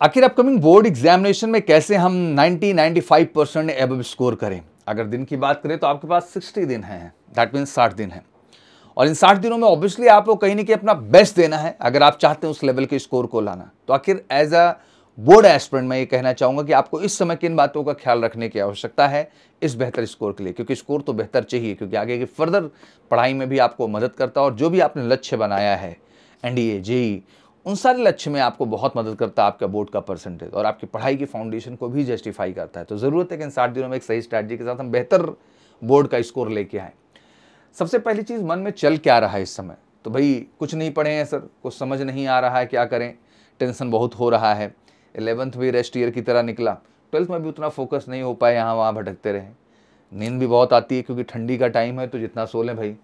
आखिर upcoming board examination में कैसे हम 90-95% एबव स्कोर करें। अगर दिन की बात करें तो आपके पास 60 दिन हैं, दैट मीन्स 60 दिन हैं, और इन 60 दिनों में ऑब्वियसली आपको कहीं ना कहीं अपना बेस्ट देना है अगर आप चाहते हैं उस लेवल के स्कोर को लाना। तो आखिर एज अ बोर्ड एस्पिरेंट मैं ये कहना चाहूंगा कि आपको इस समय किन बातों का ख्याल रखने की आवश्यकता है इस बेहतर स्कोर के लिए, क्योंकि स्कोर तो बेहतर चाहिए, क्योंकि आगे की फर्दर पढ़ाई में भी आपको मदद करता है और जो भी आपने लक्ष्य बनाया है एनडीए जेई उन सारे लक्ष्य में आपको बहुत मदद करता है आपका बोर्ड का परसेंटेज, और आपकी पढ़ाई की फाउंडेशन को भी जस्टिफाई करता है। तो ज़रूरत है कि इन 60 दिनों में एक सही स्ट्रैटेजी के साथ हम बेहतर बोर्ड का स्कोर लेके आए। सबसे पहली चीज़, मन में चल क्या रहा है इस समय। तो भाई कुछ नहीं पढ़े हैं सर, कुछ समझ नहीं आ रहा है, क्या करें, टेंशन बहुत हो रहा है। 11th भी रेस्ट ईयर की तरह निकला, 12th में भी उतना फोकस नहीं हो पाए, यहाँ वहाँ भटकते रहे। नींद भी बहुत आती है क्योंकि ठंडी का टाइम है, तो जितना सो लें भाई।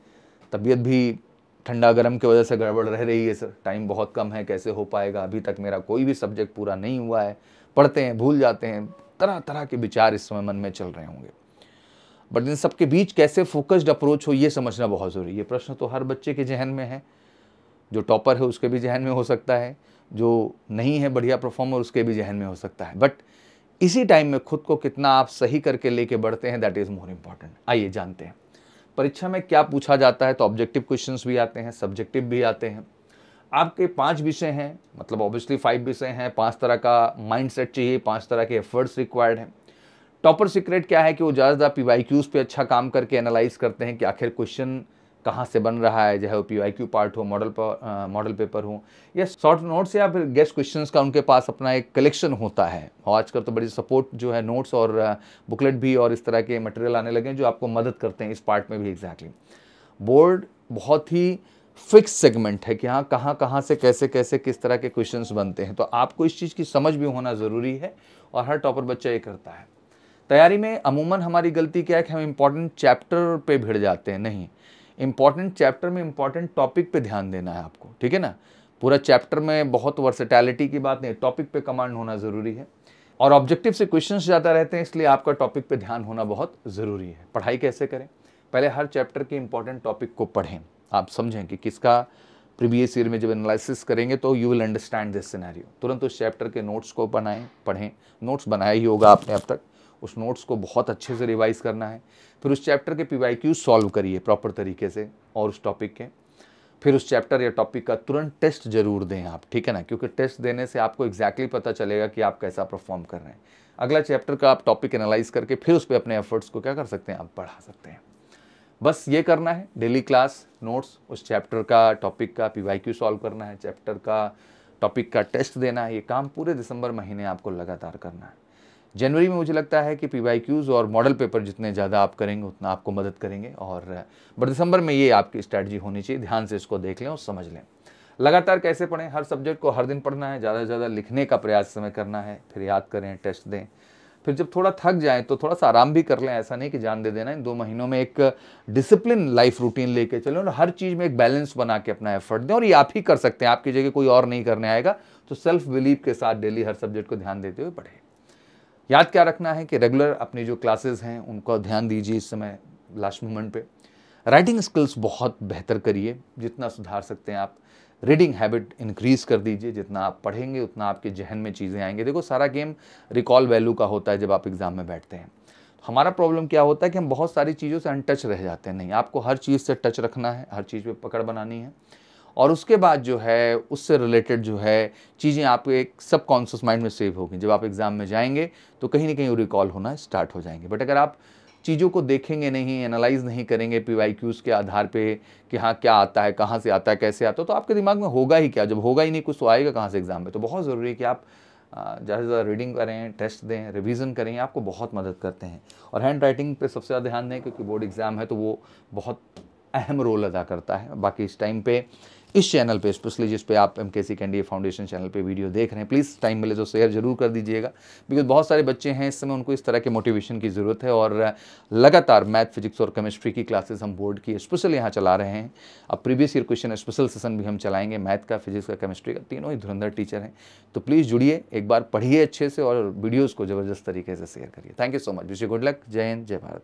तबीयत भी ठंडा गर्म की वजह से गड़बड़ रह रही है सर, टाइम बहुत कम है, कैसे हो पाएगा, अभी तक मेरा कोई भी सब्जेक्ट पूरा नहीं हुआ है, पढ़ते हैं भूल जाते हैं, तरह तरह के विचार इस समय मन में चल रहे होंगे। बट इन सबके बीच कैसे फोकस्ड अप्रोच हो ये समझना बहुत ज़रूरी है। ये प्रश्न तो हर बच्चे के जहन में है, जो टॉपर है उसके भी जहन में हो सकता है, जो नहीं है बढ़िया परफॉर्मर उसके भी जहन में हो सकता है। बट इसी टाइम में खुद को कितना आप सही करके लेके बढ़ते हैं, दैट इज़ मोर इम्पॉर्टेंट। आइए जानते हैं परीक्षा में क्या पूछा जाता है। तो ऑब्जेक्टिव क्वेश्चंस भी आते हैं, सब्जेक्टिव भी आते हैं। आपके 5 विषय हैं, मतलब ऑब्वियसली 5 विषय हैं, 5 तरह का माइंडसेट चाहिए, 5 तरह के एफर्ट्स रिक्वायर्ड हैं। टॉपर सीक्रेट क्या है कि वो ज़्यादा पीवाईक्यूज़ पे अच्छा काम करके एनालाइज करते हैं कि आखिर क्वेश्चन कहाँ से बन रहा है, चाहे वो पीवाईक्यू पार्ट हो, मॉडल पेपर हो, या शॉर्ट नोट्स या फिर गेस्ट क्वेश्चंस का उनके पास अपना एक कलेक्शन होता है। और आजकल तो बड़ी सपोर्ट जो है नोट्स और बुकलेट भी और इस तरह के मटेरियल आने लगे हैं जो आपको मदद करते हैं इस पार्ट में भी। एग्जैक्टली बोर्ड बहुत ही फिक्स सेगमेंट है कि हाँ कहाँ कहाँ से कैसे कैसे किस तरह के क्वेश्चंस बनते हैं। तो आपको इस चीज़ की समझ भी होना ज़रूरी है, और हर टॉपर बच्चा ये करता है। तैयारी में अमूमन हमारी गलती क्या है कि हम इंपॉर्टेंट चैप्टर पे भिड़ जाते हैं। नहीं, इंपॉर्टेंट चैप्टर में इंपॉर्टेंट टॉपिक पे ध्यान देना है आपको, ठीक है ना। पूरा चैप्टर में बहुत वर्सेटैलिटी की बात नहीं, टॉपिक पे कमांड होना ज़रूरी है। और ऑब्जेक्टिव से क्वेश्चंस ज़्यादा रहते हैं, इसलिए आपका टॉपिक पे ध्यान होना बहुत ज़रूरी है। पढ़ाई कैसे करें, पहले हर चैप्टर के इंपॉर्टेंट टॉपिक को पढ़ें, आप समझें कि किसका प्रीवियस ईयर में जब एनालिसिस करेंगे तो you will understand this scenario. तुरंत उस चैप्टर के नोट्स को बनाएं, पढ़ें। नोट्स बनाया ही होगा आपने अब तक, उस नोट्स को बहुत अच्छे से रिवाइज करना है। फिर उस चैप्टर के पीवाईक्यू सॉल्व करिए प्रॉपर तरीके से, और उस टॉपिक के फिर उस चैप्टर या टॉपिक का तुरंत टेस्ट जरूर दें आप, ठीक है ना, क्योंकि टेस्ट देने से आपको एग्जैक्टली पता चलेगा कि आप कैसा परफॉर्म कर रहे हैं। अगला चैप्टर का आप टॉपिक एनालाइज करके फिर उस पर अपने एफर्ट्स को क्या कर सकते हैं, आप बढ़ा सकते हैं। बस ये करना है, डेली क्लास, नोट्स, उस चैप्टर का टॉपिक का पीवाईक्यू सॉल्व करना है, चैप्टर का टॉपिक का टेस्ट देना है। ये काम पूरे दिसंबर महीने आपको लगातार करना है। जनवरी में मुझे लगता है कि पीवाईक्यूज़ और मॉडल पेपर जितने ज़्यादा आप करेंगे उतना आपको मदद करेंगे, और बट दिसंबर में ये आपकी स्ट्रैटेजी होनी चाहिए। ध्यान से इसको देख लें और समझ लें। लगातार कैसे पढ़ें, हर सब्जेक्ट को हर दिन पढ़ना है, ज़्यादा से ज़्यादा लिखने का प्रयास समय करना है, फिर याद करें, टेस्ट दें। फिर जब थोड़ा थक जाएं तो थोड़ा सा आराम भी कर लें, ऐसा नहीं कि जान दे देना। इन 2 महीनों में एक डिसिप्लिन लाइफ रूटीन लेके चलें और हर चीज़ में एक बैलेंस बना के अपना एफर्ट दें, और ये आप ही कर सकते हैं, आपकी जगह कोई और नहीं करने आएगा। तो सेल्फ बिलीव के साथ डेली हर सब्जेक्ट को ध्यान देते हुए पढ़ें। याद क्या रखना है कि रेगुलर अपनी जो क्लासेस हैं उनको ध्यान दीजिए इस समय लास्ट मोमेंट पे। राइटिंग स्किल्स बहुत बेहतर करिए, जितना सुधार सकते हैं आप। रीडिंग हैबिट इंक्रीज कर दीजिए, जितना आप पढ़ेंगे उतना आपके जहन में चीज़ें आएंगे। देखो सारा गेम रिकॉल वैल्यू का होता है जब आप एग्जाम में बैठते हैं। हमारा प्रॉब्लम क्या होता है कि हम बहुत सारी चीज़ों से अनटच रह जाते हैं। नहीं, आपको हर चीज़ से टच रखना है, हर चीज़ पे पकड़ बनानी है, और उसके बाद जो है उससे रिलेटेड जो है चीज़ें आपके एक सबकॉन्शियस माइंड में सेव होगी। जब आप एग्ज़ाम में जाएंगे तो कहीं ना कहीं वो रिकॉल होना स्टार्ट हो जाएंगे। बट अगर आप चीज़ों को देखेंगे नहीं, एनालाइज नहीं करेंगे पीवाईक्यूज़ के आधार पे कि हाँ क्या आता है, कहाँ से आता है, कैसे आता है, तो आपके दिमाग में होगा ही क्या। जब होगा ही नहीं कुछ तो आएगा कहाँ से एग्ज़ाम में। तो बहुत ज़रूरी है कि आप ज़्यादा से ज़्यादा रीडिंग करें, टेस्ट दें, रिवीजन करें, आपको बहुत मदद करते हैं। और हैंड राइटिंग पे सबसे ज़्यादा ध्यान दें, क्योंकि बोर्ड एग्ज़ाम है तो वो बहुत अहम रोल अदा करता है। बाकी इस टाइम पे इस चैनल पे स्पेशली जिस पे आप एमकेसी कैंडिडेट फाउंडेशन चैनल पे वीडियो देख रहे हैं, प्लीज़ टाइम मिले तो शेयर जरूर कर दीजिएगा, बिकॉज बहुत सारे बच्चे हैं इस समय उनको इस तरह के मोटिवेशन की ज़रूरत है। और लगातार मैथ, फिजिक्स और केमिस्ट्री की क्लासेस हम बोर्ड की स्पेशल यहाँ चला रहे हैं। अब previous year question special session भी हम चलाएंगे, मैथ का, फिजिक्स का, केमिस्ट्री का, तीनों ही धुरंधर टीचर हैं। तो प्लीज़ जुड़िए, एक बार पढ़िए अच्छे से और वीडियोज़ को ज़बरदस्त तरीके से शेयर करिए। Thank you so much, wish you good luck. जय हिंद, जय भारत।